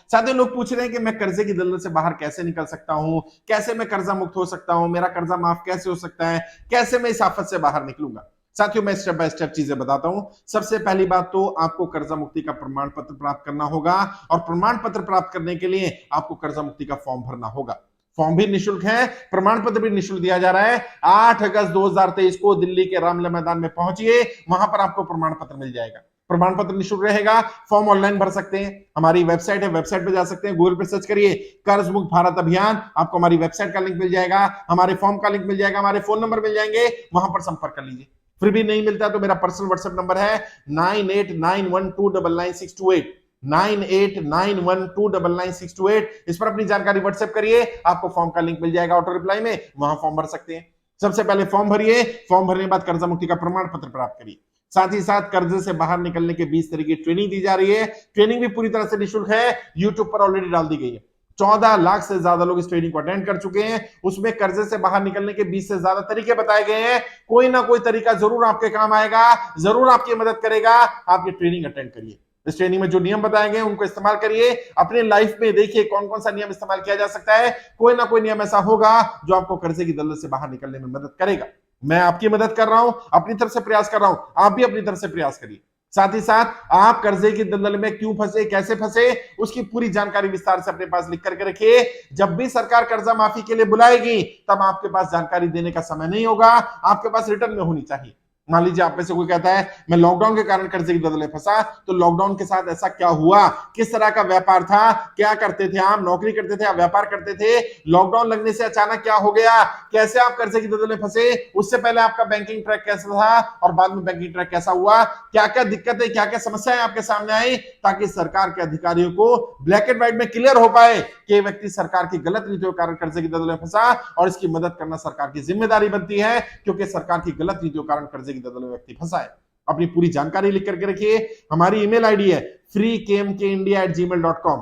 साथियों, लोग पूछ रहे हैं कि मैं कर्जे की दलदल से बाहर कैसे निकल सकता हूं, कैसे मैं कर्जा मुक्त हो सकता हूं, मेरा कर्जा माफ कैसे हो सकता है, कैसे मैं इस आफत से बाहर निकलूंगा। साथियों, मैं स्टेप बाय स्टेप चीजें बताता हूं। सबसे पहली बात तो आपको कर्जा मुक्ति का प्रमाण पत्र प्राप्त करना होगा, और प्रमाण पत्र प्राप्त करने के लिए आपको कर्जा मुक्ति का फॉर्म भरना होगा। फॉर्म भी निःशुल्क है, प्रमाण पत्र भी निःशुल्क दिया जा रहा है। 8 अगस्त 2023 को दिल्ली के रामलीला मैदान में पहुंचिए, वहां पर आपको प्रमाण पत्र मिल जाएगा। प्रमाण पत्र निःशुल्क रहेगा, फॉर्म ऑनलाइन भर सकते हैं, हमारी वेबसाइट है, वेबसाइट पे जा सकते हैं, गूगल पे सर्च करिए कर्ज मुक्त भारत अभियान, आपको हमारी वेबसाइट का लिंक मिल जाएगा, हमारे फॉर्म का लिंक मिल जाएगा, हमारे फोन नंबर मिल जाएंगे, वहां पर संपर्क कर लीजिए। फिर भी नहीं मिलता तो मेरा पर्सनल व्हाट्सएप नंबर है 9891299628, 9891299628। इस पर अपनी जानकारी व्हाट्सएप करिए, आपको फॉर्म का लिंक मिल जाएगा ऑटो रिप्लाई में, वहां फॉर्म भर सकते हैं। सबसे पहले फॉर्म भरिए, फॉर्म भरने के बाद कर्जा मुक्ति का प्रमाण पत्र प्राप्त करिए। साथ ही साथ कर्जे से बाहर निकलने के 20 तरह की ट्रेनिंग दी जा रही है। ट्रेनिंग भी पूरी तरह से निःशुल्क है, यूट्यूब पर ऑलरेडी डाल दी गई है। 14 लाख से ज्यादा लोग इस ट्रेनिंग को अटेंड कर चुके हैं। उसमें कर्जे से बाहर निकलने के 20 से ज्यादा तरीके बताए गए हैं। कोई ना कोई तरीका जरूर आपके काम आएगा, जरूर आपकी मदद करेगा। आप ये ट्रेनिंग अटेंड करिए। इस ट्रेनिंग में जो नियम बताए गए उनको इस्तेमाल करिए, अपने लाइफ में देखिए कौन कौन सा नियम इस्तेमाल किया जा सकता है। कोई ना कोई नियम ऐसा होगा जो आपको कर्जे की दलदल से बाहर निकलने में मदद करेगा। मैं आपकी मदद कर रहा हूं, अपनी तरफ से प्रयास कर रहा हूं, आप भी अपनी तरफ से प्रयास करिए। साथ ही साथ आप कर्जे की दलदल में क्यों फंसे, कैसे फंसे, उसकी पूरी जानकारी विस्तार से अपने पास लिख करके रखिए। जब भी सरकार कर्जा माफी के लिए बुलाएगी तब आपके पास जानकारी देने का समय नहीं होगा, आपके पास रिटर्न में होनी चाहिए। मान लीजिए आप में से कोई कहता है मैं लॉकडाउन के कारण कर्जे की दलदल में फंसा, तो लॉकडाउन के साथ ऐसा क्या हुआ, किस तरह का व्यापार था, क्या करते थे आप, नौकरी करते थे, आप व्यापार करते थे, लॉकडाउन लगने से अचानक क्या हो गया, कैसे आप कर्जे की दलदल में फंसे, उससे पहले आपका बैंकिंग ट्रैक कैसा था और बाद में बैंकिंग ट्रैक कैसा हुआ, क्या क्या दिक्कतें, क्या क्या समस्याएं आपके सामने आई, ताकि सरकार के अधिकारियों को ब्लैक एंड व्हाइट में क्लियर हो पाए कि व्यक्ति सरकार की गलत नीतियों के कारण कर्जे की दलदल में फंसा, और इसकी मदद करना सरकार की जिम्मेदारी बनती है, क्योंकि सरकार की गलत नीतियों के कारण कर्जे की दलदल में व्यक्ति फंसा है। अपनी पूरी जानकारी लिख करके रखिए। हमारी ईमेल आईडी है freekmkindia@gmail.com,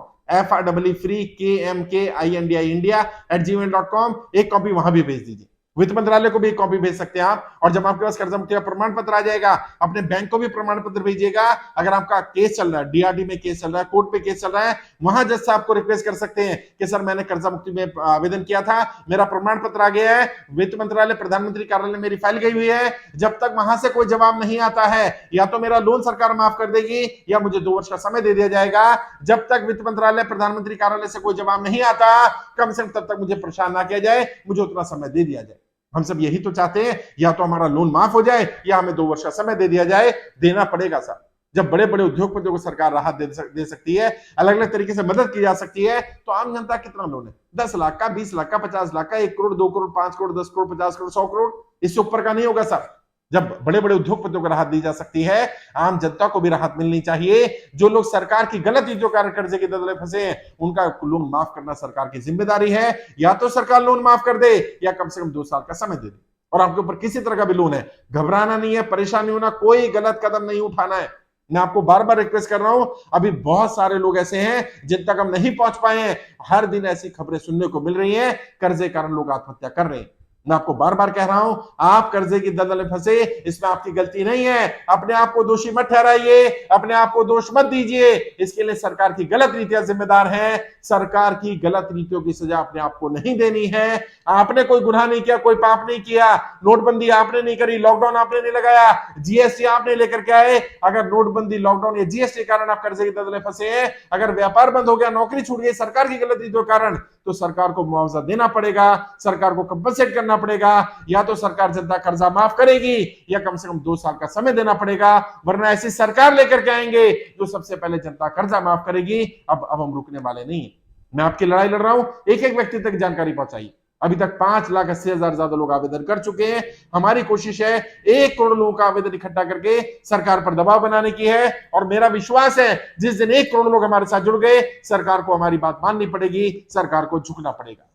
freekmkindia@gmail.com। एक कॉपी वहां भी भेज दीजिए। वित्त मंत्रालय को भी एक कॉपी भेज सकते हैं आप। और जब आपके पास कर्जा मुक्ति का प्रमाण पत्र आ जाएगा, अपने बैंक को भी प्रमाण पत्र भेजिएगा। अगर आपका केस चल रहा है, डीआरडी में केस चल रहा है, कोर्ट पे केस चल रहा है, वहां जज साहब को रिक्वेस्ट कर सकते हैं कि सर मैंने कर्जा मुक्ति में आवेदन किया था, मेरा प्रमाण पत्र आ गया है, वित्त मंत्रालय प्रधानमंत्री कार्यालय मेरी फाइल गई हुई है। जब तक वहां से कोई जवाब नहीं आता है, या तो मेरा लोन सरकार माफ कर देगी या मुझे 2 वर्ष का समय दे दिया जाएगा। जब तक वित्त मंत्रालय प्रधानमंत्री कार्यालय से कोई जवाब नहीं आता, कम से कम तब तक मुझे परेशान ना किया जाए, मुझे उतना समय दे दिया जाए। हम सब यही तो चाहते हैं, या तो हमारा लोन माफ हो जाए या हमें 2 वर्ष का समय दे दिया जाए। देना पड़ेगा सर। जब बड़े बड़े उद्योगपतियों को सरकार राहत दे सकती है, अलग अलग तरीके से मदद की जा सकती है, तो आम जनता कितना लोन है, 10 लाख का, 20 लाख का, 50 लाख का, 1 करोड़, 2 करोड़, 5 करोड़, 10 करोड़, 50 करोड़, 100 करोड़, इससे ऊपर का नहीं होगा सर। जब बड़े बड़े उद्योगपतियों को राहत दी जा सकती है, आम जनता को भी राहत मिलनी चाहिए। जो लोग सरकार की गलत नीतियों के कारण कर्जे की दलदल में फंसे हैं, उनका लोन माफ करना सरकार की जिम्मेदारी है। या तो सरकार लोन माफ कर दे या कम से कम 2 साल का समय दे दे। और आपके ऊपर किसी तरह का भी लोन है, घबराना नहीं है, परेशान नहीं होना, कोई गलत कदम नहीं उठाना है। मैं आपको बार बार रिक्वेस्ट कर रहा हूं, अभी बहुत सारे लोग ऐसे हैं जिन तक हम नहीं पहुंच पाए हैं। हर दिन ऐसी खबरें सुनने को मिल रही हैं, कर्जे के कारण लोग आत्महत्या कर रहे हैं। मैं आपको बार बार कह रहा हूं, आप कर्जे की दलदल में फंसे, इसमें आपकी गलती नहीं है। अपने आप को दोषी मत ठहराइए, अपने आप को दोष मत दीजिए। इसके लिए सरकार की गलत नीतियां जिम्मेदार हैं। सरकार की गलत नीतियों की सजा अपने आप को नहीं देनी है। आपने कोई गुनाह नहीं किया, कोई पाप नहीं किया, नोटबंदी आपने नहीं करी, लॉकडाउन आपने नहीं लगाया, जीएसटी आपने लेकर के आए। अगर नोटबंदी, लॉकडाउन या जीएसटी के कारण आप कर्जे की दलदल में फंसे हैं, अगर व्यापार बंद हो गया, नौकरी छूट गई सरकार की गलत नीतियों के कारण, तो सरकार को मुआवजा देना पड़ेगा, सरकार को कंपनसेट करना पड़ेगा। या तो सरकार जनता कर्जा माफ करेगी या कम से कम 2 साल का समय देना पड़ेगा, वरना ऐसी सरकार लेकर के आएंगे जो सबसे पहले जनता कर्जा माफ करेगी। अब हम रुकने वाले नहीं। मैं आपकी लड़ाई लड़ रहा हूं, एक एक व्यक्ति तक जानकारी पहुंचाइए। अभी तक 5,80,000 ज्यादा लोग आवेदन कर चुके हैं। हमारी कोशिश है 1 करोड़ लोगों का आवेदन इकट्ठा करके सरकार पर दबाव बनाने की है। और मेरा विश्वास है जिस दिन 1 करोड़ लोग हमारे साथ जुड़ गए, सरकार को हमारी बात माननी पड़ेगी, सरकार को झुकना पड़ेगा।